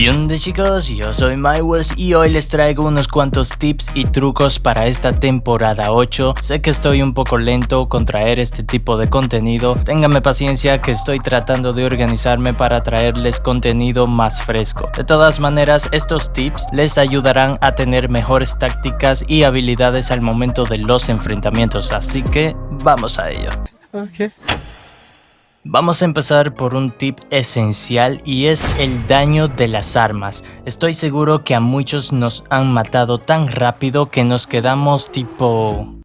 ¿Qué onda chicos? Yo soy MyWells y hoy les traigo unos cuantos tips y trucos para esta temporada 8. Sé que estoy un poco lento con traer este tipo de contenido, ténganme paciencia que estoy tratando de organizarme para traerles contenido más fresco. De todas maneras, estos tips les ayudarán a tener mejores tácticas y habilidades al momento de los enfrentamientos, así que vamos a ello. Okay. Vamos a empezar por un tip esencial y es el daño de las armas. Estoy seguro que a muchos nos han matado tan rápido que nos quedamos tipo...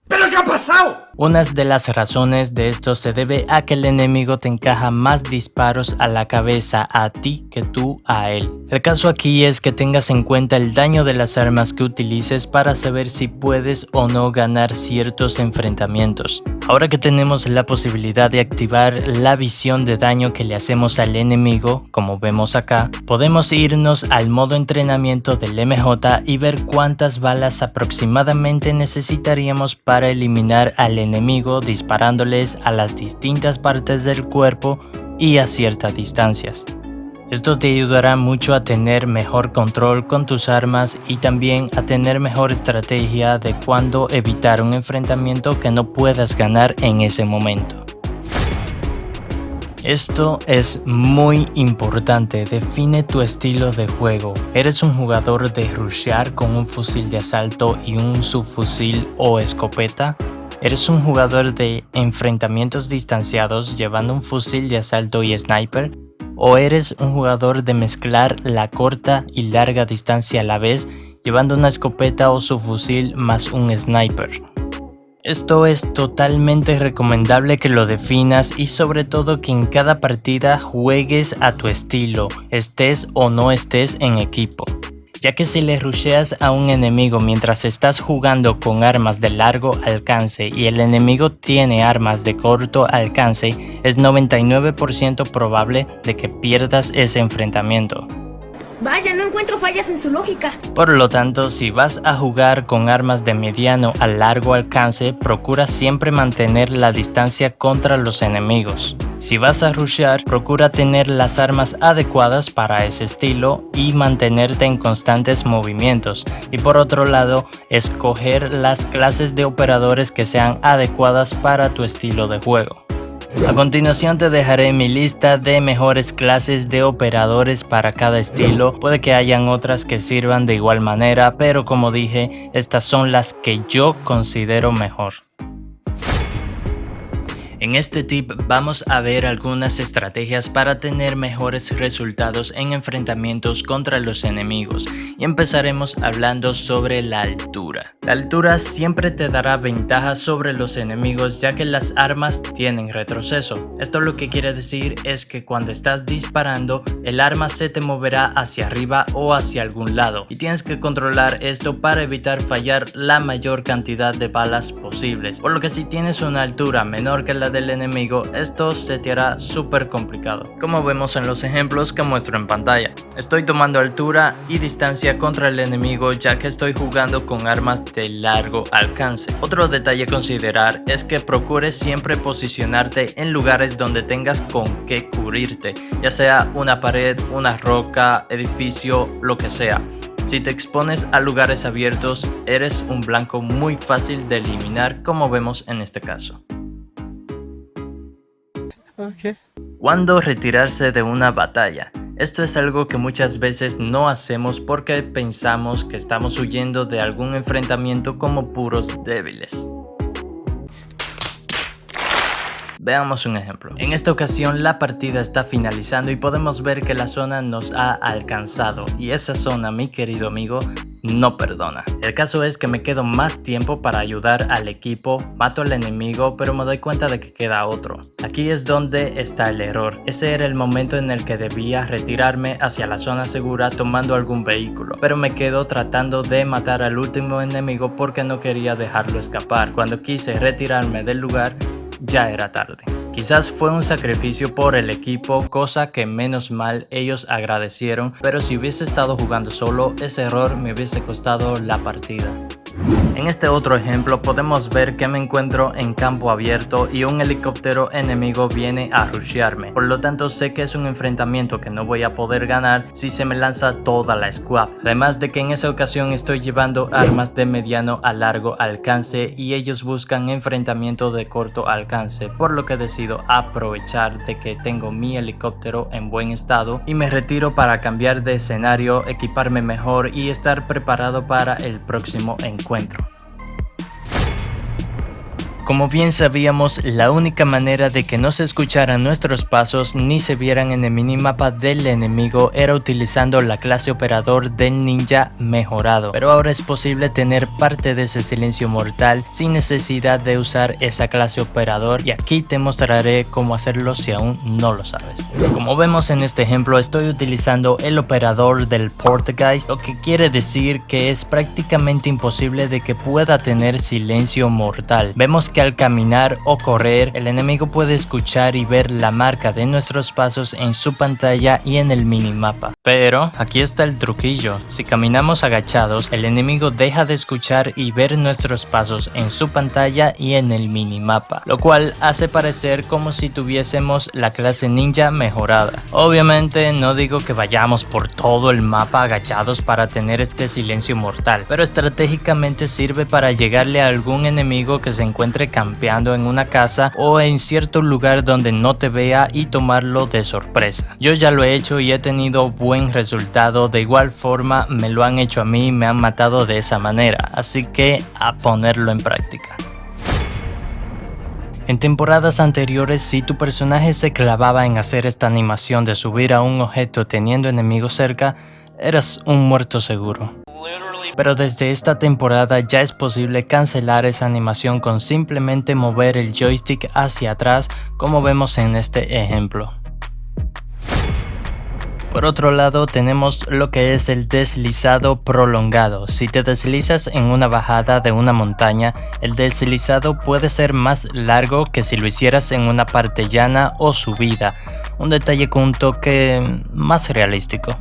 ¿Pero qué ha pasado? Unas de las razones de esto se debe a que el enemigo te encaja más disparos a la cabeza a ti que tú a él. El caso aquí es que tengas en cuenta el daño de las armas que utilices para saber si puedes o no ganar ciertos enfrentamientos. Ahora que tenemos la posibilidad de activar la visión de daño que le hacemos al enemigo, como vemos acá, podemos irnos al modo entrenamiento del MJ y ver cuántas balas aproximadamente necesitaríamos para eliminar al enemigo disparándoles a las distintas partes del cuerpo y a ciertas distancias. Esto te ayudará mucho a tener mejor control con tus armas y también a tener mejor estrategia de cuándo evitar un enfrentamiento que no puedas ganar en ese momento. Esto es muy importante, define tu estilo de juego. ¿Eres un jugador de rushear con un fusil de asalto y un subfusil o escopeta? ¿Eres un jugador de enfrentamientos distanciados llevando un fusil de asalto y sniper? ¿O eres un jugador de mezclar la corta y larga distancia a la vez llevando una escopeta o subfusil más un sniper? Esto es totalmente recomendable que lo definas y sobre todo que en cada partida juegues a tu estilo, estés o no estés en equipo. Ya que si le rusheas a un enemigo mientras estás jugando con armas de largo alcance y el enemigo tiene armas de corto alcance, es 99% probable de que pierdas ese enfrentamiento. Vaya, no encuentro fallas en su lógica. Por lo tanto, si vas a jugar con armas de mediano a largo alcance, procura siempre mantener la distancia contra los enemigos. Si vas a rushear, procura tener las armas adecuadas para ese estilo y mantenerte en constantes movimientos. Y por otro lado, escoger las clases de operadores que sean adecuadas para tu estilo de juego. A continuación te dejaré mi lista de mejores clases de operadores para cada estilo. Puede que hayan otras que sirvan de igual manera, pero como dije, estas son las que yo considero mejor. En este tip vamos a ver algunas estrategias para tener mejores resultados en enfrentamientos contra los enemigos y empezaremos hablando sobre la altura. La altura siempre te dará ventaja sobre los enemigos ya que las armas tienen retroceso. Esto lo que quiere decir es que cuando estás disparando el arma se te moverá hacia arriba o hacia algún lado y tienes que controlar esto para evitar fallar la mayor cantidad de balas posibles, por lo que si tienes una altura menor que la del enemigo, esto se te hará súper complicado, como vemos en los ejemplos que muestro en pantalla. Estoy tomando altura y distancia contra el enemigo ya que estoy jugando con armas de largo alcance. Otro detalle a considerar es que procures siempre posicionarte en lugares donde tengas con qué cubrirte, ya sea una pared, una roca, edificio, lo que sea. Si te expones a lugares abiertos, eres un blanco muy fácil de eliminar, como vemos en este caso. Okay. ¿Cuándo retirarse de una batalla? Esto es algo que muchas veces no hacemos porque pensamos que estamos huyendo de algún enfrentamiento como puros débiles. Veamos un ejemplo. En esta ocasión la partida está finalizando y podemos ver que la zona nos ha alcanzado y esa zona, mi querido amigo, no perdona. El caso es que me quedo más tiempo para ayudar al equipo, mato al enemigo, pero me doy cuenta de que queda otro. Aquí es donde está el error. Ese era el momento en el que debía retirarme hacia la zona segura tomando algún vehículo, pero me quedo tratando de matar al último enemigo porque no quería dejarlo escapar. Cuando quise retirarme del lugar, ya era tarde. Quizás fue un sacrificio por el equipo, cosa que menos mal ellos agradecieron, pero si hubiese estado jugando solo, ese error me hubiese costado la partida. En este otro ejemplo podemos ver que me encuentro en campo abierto y un helicóptero enemigo viene a rushearme. Por lo tanto sé que es un enfrentamiento que no voy a poder ganar si se me lanza toda la squad. Además de que en esa ocasión estoy llevando armas de mediano a largo alcance y ellos buscan enfrentamiento de corto alcance, por lo que decido aprovechar de que tengo mi helicóptero en buen estado y me retiro para cambiar de escenario, equiparme mejor y estar preparado para el próximo encuentro. Como bien sabíamos, la única manera de que no se escucharan nuestros pasos ni se vieran en el minimapa del enemigo era utilizando la clase operador del ninja mejorado, pero ahora es posible tener parte de ese silencio mortal sin necesidad de usar esa clase operador, y aquí te mostraré cómo hacerlo si aún no lo sabes. Como vemos en este ejemplo, estoy utilizando el operador del Poltergeist, lo que quiere decir que es prácticamente imposible de que pueda tener silencio mortal. Vemos que al caminar o correr, el enemigo puede escuchar y ver la marca de nuestros pasos en su pantalla y en el minimapa. Pero aquí está el truquillo: si caminamos agachados, el enemigo deja de escuchar y ver nuestros pasos en su pantalla y en el minimapa, lo cual hace parecer como si tuviésemos la clase ninja mejorada. Obviamente no digo que vayamos por todo el mapa agachados para tener este silencio mortal, pero estratégicamente sirve para llegarle a algún enemigo que se encuentre campeando en una casa o en cierto lugar donde no te vea y tomarlo de sorpresa. Yo ya lo he hecho y he tenido buen resultado. De igual forma me lo han hecho a mí y me han matado de esa manera, así que a ponerlo en práctica. En temporadas anteriores, si tu personaje se clavaba en hacer esta animación de subir a un objeto teniendo enemigos cerca, eras un muerto seguro. Pero desde esta temporada ya es posible cancelar esa animación con simplemente mover el joystick hacia atrás, como vemos en este ejemplo. Por otro lado, tenemos lo que es el deslizado prolongado. Si te deslizas en una bajada de una montaña, el deslizado puede ser más largo que si lo hicieras en una parte llana o subida, un detalle con un toque más realístico.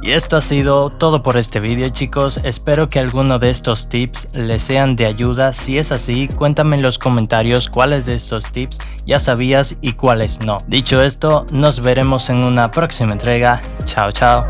Y esto ha sido todo por este vídeo, chicos. Espero que alguno de estos tips les sean de ayuda. Si es así, cuéntame en los comentarios cuáles de estos tips ya sabías y cuáles no. Dicho esto, nos veremos en una próxima entrega. Chao, chao.